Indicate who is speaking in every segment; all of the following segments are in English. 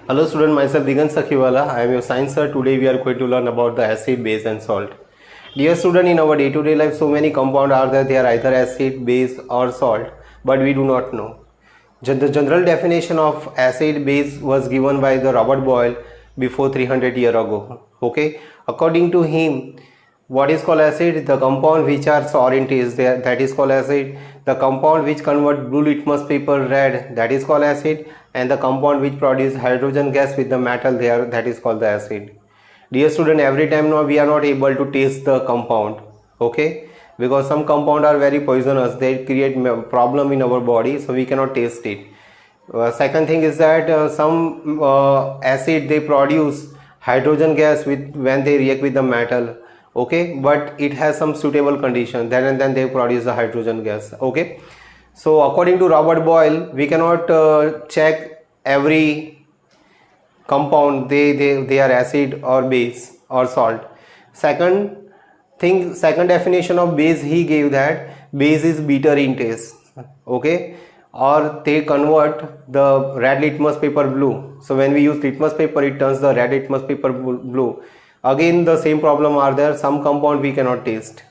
Speaker 1: Hello student, myself Digant Sakhiwala. I am your science sir. Today we are going to learn about the acid, base and salt. Dear student, in our day-to-day life so many compounds are there. They are either acid, base or salt, but we do not know. The general definition of acid base was given by the Robert Boyle before 300 years ago. Okay, according to him, what is called acid? The compound which are sour in taste, that is called acid. The compound which convert blue litmus paper red, that is called acid. And the compound which produce hydrogen gas with the metal there, that is called the acid. Dear student, every time now we are not able to taste the compound, okay, because some compound are very poisonous, they create problem in our body, so we cannot taste it. Second thing is that some acid they produce hydrogen gas with when they react with the metal, okay, but it has some suitable condition, then and then they produce the hydrogen gas, okay. So according to Robert Boyle, we cannot check every compound they are acid or base or salt. Second definition of base he gave, that base is bitter in taste, okay, or they convert the red litmus paper blue. So when we use litmus paper, it turns the red litmus paper blue. Again the same problem are there, some compound we cannot taste.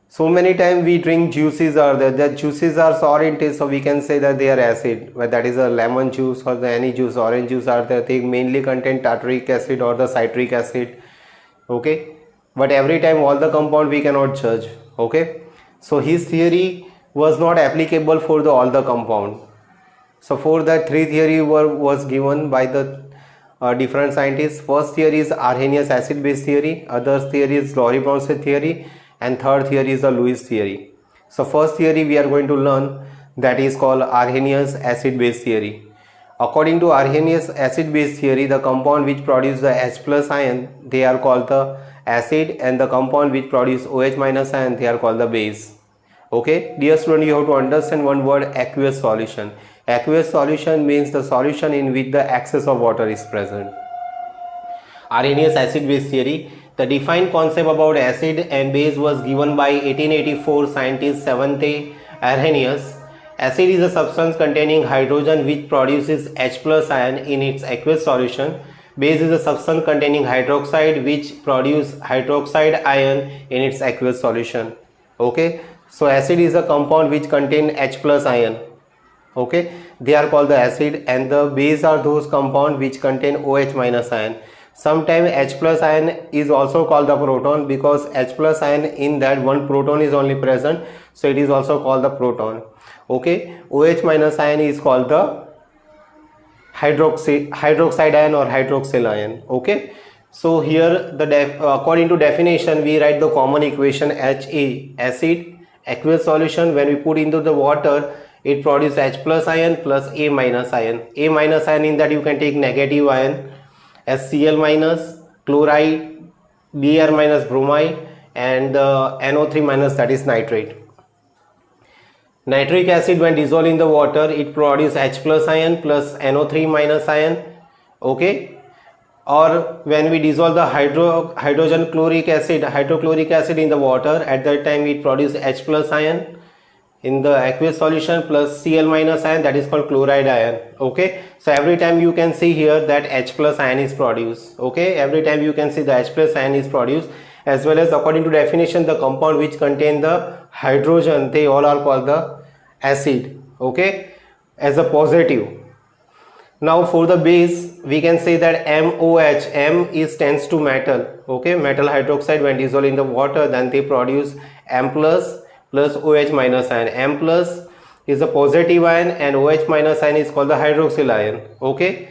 Speaker 1: So many times we drink juices are there, that juices are sour in taste, so we can say that they are acid, but that is a lemon juice or any juice, orange juice are there, they mainly contain tartaric acid or the citric acid, okay, but every time all the compound we cannot judge, okay. So his theory was not applicable for all the compound. So for that three theory was given by the different scientists. First theory is Arrhenius acid base theory, other theory is Lorentz theory, and third theory is the Lewis theory. So first theory we are going to learn, that is called Arrhenius acid base theory. According to Arrhenius acid base theory, the compound which produce the H plus ion, they are called the acid, and the compound which produce OH minus ion, they are called the base. Okay, dear student, you have to understand one word, aqueous solution. Aqueous solution means the solution in which the excess of water is present. Arrhenius acid base theory. The defined concept about acid and base was given by 1884 scientist Svante Arrhenius. Acid is a substance containing hydrogen which produces H plus ion in its aqueous solution. Base is a substance containing hydroxide which produces hydroxide ion in its aqueous solution. Okay, so acid is a compound which contain H plus ion. Okay, they are called the acid, and the base are those compound which contain OH minus ion. Sometimes H plus ion is also called the proton, because H plus ion in that one proton is only present, so it is also called the proton. Okay, OH minus ion is called the hydroxide ion or hydroxyl ion. Okay, so here according to definition we write the common equation HA, acid, aqueous solution. When we put into the water, it produces H plus ion plus A minus ion. A minus ion, in that you can take negative ion as Cl minus, chloride, Br minus bromide, and NO3 minus, that is nitrate. Nitric acid, when dissolved in the water, it produces H plus ion plus NO3 minus ion. Okay, or when we dissolve the hydrochloric acid in the water, at that time it produces H plus ion in the aqueous solution plus Cl minus ion, that is called chloride ion. Okay, so every time you can see here that H plus ion is produced. Okay, every time you can see the H plus ion is produced, as well as according to definition the compound which contain the hydrogen, they all are called the acid. Okay, as a positive. Now for the base we can say that MOH, M is tends to metal. Okay, metal hydroxide, when dissolved in the water, then they produce M plus OH minus ion. M plus is a positive ion and OH minus ion is called the hydroxyl ion. Okay,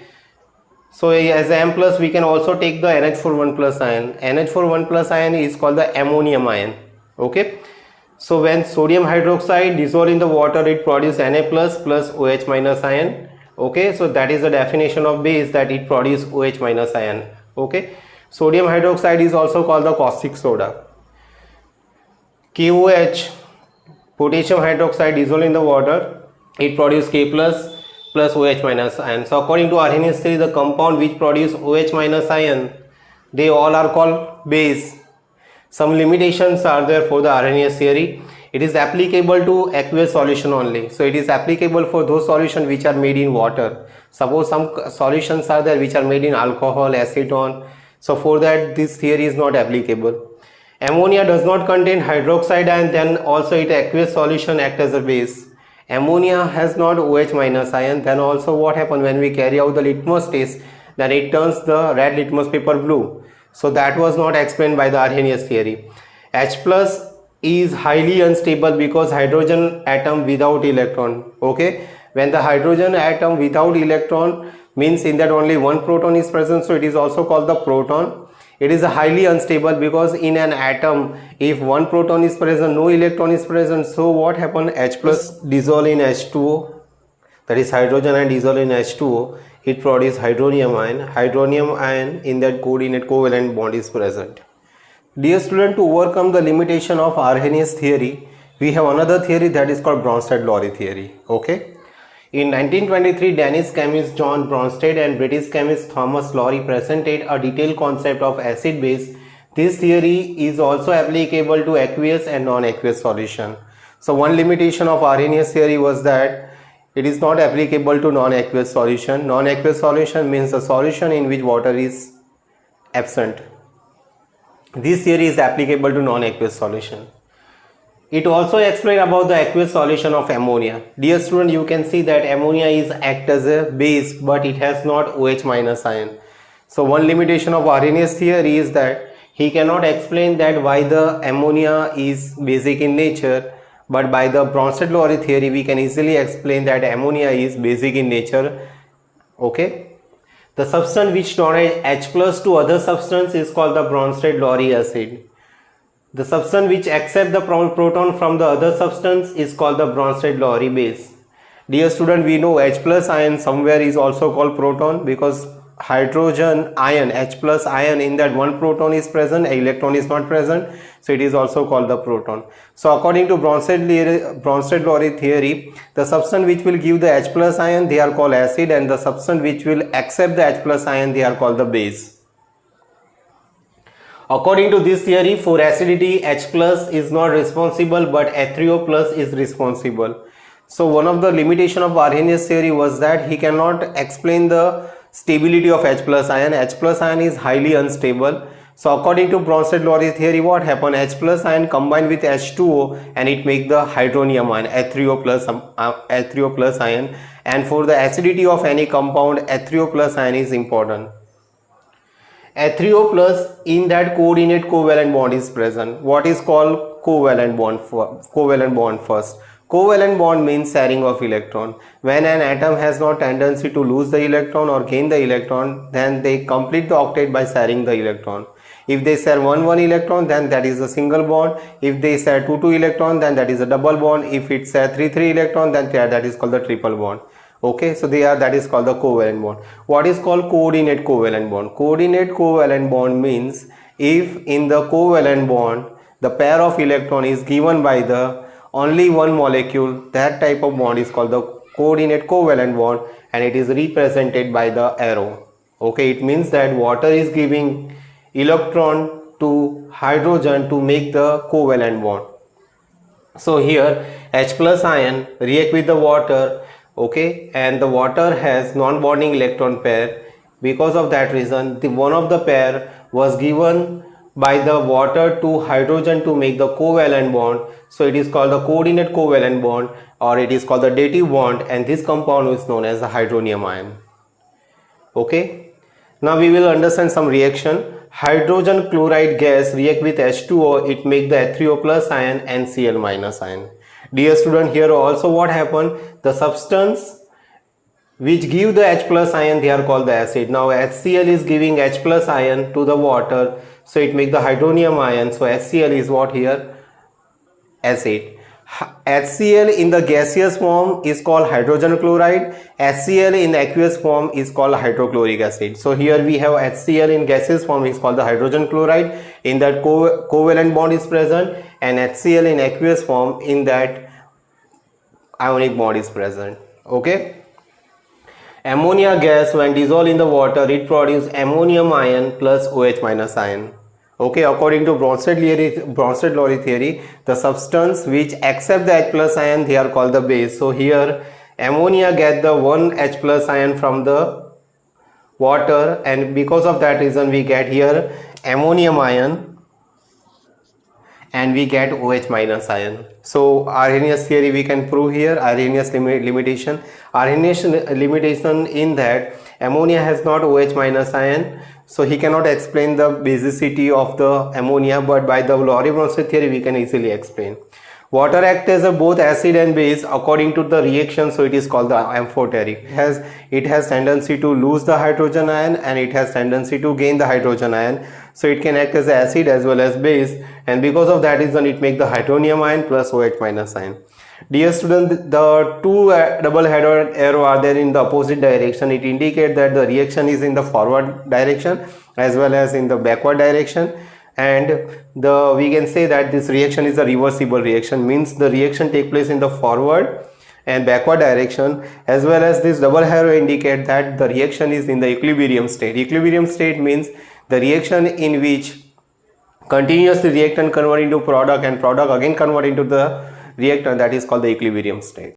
Speaker 1: so as M plus we can also take the NH4 plus ion. NH4 plus ion is called the ammonium ion. Okay, so when sodium hydroxide dissolved in the water, it produces Na plus OH minus ion. Okay, so that is the definition of base, that it produces OH minus ion. Okay, sodium hydroxide is also called the caustic soda. KOH, potassium hydroxide dissolved in the water, it produces K plus OH minus ion. So according to Arrhenius theory, the compound which produce OH minus ion, they all are called base. Some limitations are there for the Arrhenius theory. It is applicable to aqueous solution only. So it is applicable for those solutions which are made in water. Suppose some solutions are there which are made in alcohol, acetone, so for that this theory is not applicable. Ammonia does not contain hydroxide and then also it aqueous solution act as a base. Ammonia has not OH minus ion, then also what happen when we carry out the litmus test, then it turns the red litmus paper blue. So that was not explained by the Arrhenius theory. H plus is highly unstable because hydrogen atom without electron. Okay, when the hydrogen atom without electron means in that only one proton is present, so it is also called the proton. It is highly unstable because in an atom if one proton is present, no electron is present, so what happen, H plus dissolve in H2O, that is hydrogen and dissolve in H2O, it produces hydronium ion. Hydronium ion in that coordinate covalent bond is present. Dear student, to overcome the limitation of Arrhenius theory, we have another theory that is called Bronsted-Lowry theory. Okay. In 1923, Danish chemist John Bronsted and British chemist Thomas Lowry presented a detailed concept of acid-base. This theory is also applicable to aqueous and non-aqueous solution. So one limitation of Arrhenius theory was that it is not applicable to non-aqueous solution. Non-aqueous solution means a solution in which water is absent. This theory is applicable to non-aqueous solution. It also explains about the aqueous solution of ammonia. Dear student, you can see that ammonia is act as a base but it has not OH minus ion. So one limitation of Arrhenius theory is that he cannot explain that why the ammonia is basic in nature, but by the Bronsted-Lowry theory we can easily explain that ammonia is basic in nature. Okay. The substance which donates H plus to other substance is called the Bronsted-Lowry acid. The substance which accepts the proton from the other substance is called the Bronsted-Lowry base. Dear student, we know H plus ion somewhere is also called proton because hydrogen ion, H plus ion, in that one proton is present, an electron is not present, so it is also called the proton. So according to Bronsted-Lowry theory, the substance which will give the H plus ion they are called acid, and the substance which will accept the H plus ion they are called the base. According to this theory, for acidity H plus is not responsible but H3O plus is responsible. So one of the limitation of Arrhenius theory was that he cannot explain the stability of H plus ion. H plus ion is highly unstable. So according to Bronsted-Lowry theory, what happened, H plus ion combined with H2O and it make the hydronium ion, H3O plus ion, and for the acidity of any compound H3O plus ion is important. H3O plus in that coordinate covalent bond is present. What is called covalent bond? Covalent bond first. Covalent bond means sharing of electron. When an atom has no tendency to lose the electron or gain the electron, then they complete the octet by sharing the electron. If they share 1 electron, then that is a single bond. If they share 2 electron, then that is a double bond. If it share 3 electron, then that is called the triple bond. Okay, so that is called the covalent bond. What is called coordinate covalent bond? Coordinate covalent bond means if in the covalent bond the pair of electron is given by the only one molecule, that type of bond is called the coordinate covalent bond and it is represented by the arrow. Okay, it means that water is giving electron to hydrogen to make the covalent bond. So here H plus ion react with the water. Okay, and the water has non-bonding electron pair. Because of that reason, the one of the pair was given by the water to hydrogen to make the covalent bond. So it is called the coordinate covalent bond, or it is called the dative bond, and this compound is known as the hydronium ion. Okay, now we will understand some reaction. Hydrogen chloride gas react with H2O, it make the H3O plus ion and Cl minus ion. Dear student, here also what happened, the substance which give the H plus ion they are called the acid. Now HCl is giving H plus ion to the water, so it make the hydronium ion. So HCl is what here? Acid. HCl in the gaseous form is called hydrogen chloride. HCl in aqueous form is called hydrochloric acid. So here we have HCl in gaseous form is called the hydrogen chloride. In that covalent bond is present, and HCl in aqueous form in that ionic bond is present. Okay. Ammonia gas when dissolved in the water, it produces ammonium ion plus OH minus ion. Okay, according to Bronsted-Lowry theory, the substance which accept the H plus ion they are called the base. So here ammonia get the 1 H plus ion from the water, and because of that reason we get here ammonium ion and we get OH minus ion. So Arrhenius theory we can prove here, Arrhenius limitation. Arrhenius limitation in that ammonia has not OH minus ion, so he cannot explain the basicity of the ammonia, but by the Lorentz theory we can easily explain. Water acts as a both acid and base according to the reaction, so it is called the amphoteric. It has tendency to lose the hydrogen ion and it has tendency to gain the hydrogen ion, so it can act as acid as well as base, and because of that reason it makes the hydronium ion plus OH minus ion. Dear student, the two double-headed arrow are there in the opposite direction. It indicates that the reaction is in the forward direction as well as in the backward direction, and we can say that this reaction is a reversible reaction, means the reaction take place in the forward and backward direction, as well as this double arrow indicate that the reaction is in the equilibrium state. Equilibrium state means the reaction in which continuously reactant convert into product and product again convert into the reactant, that is called the equilibrium state.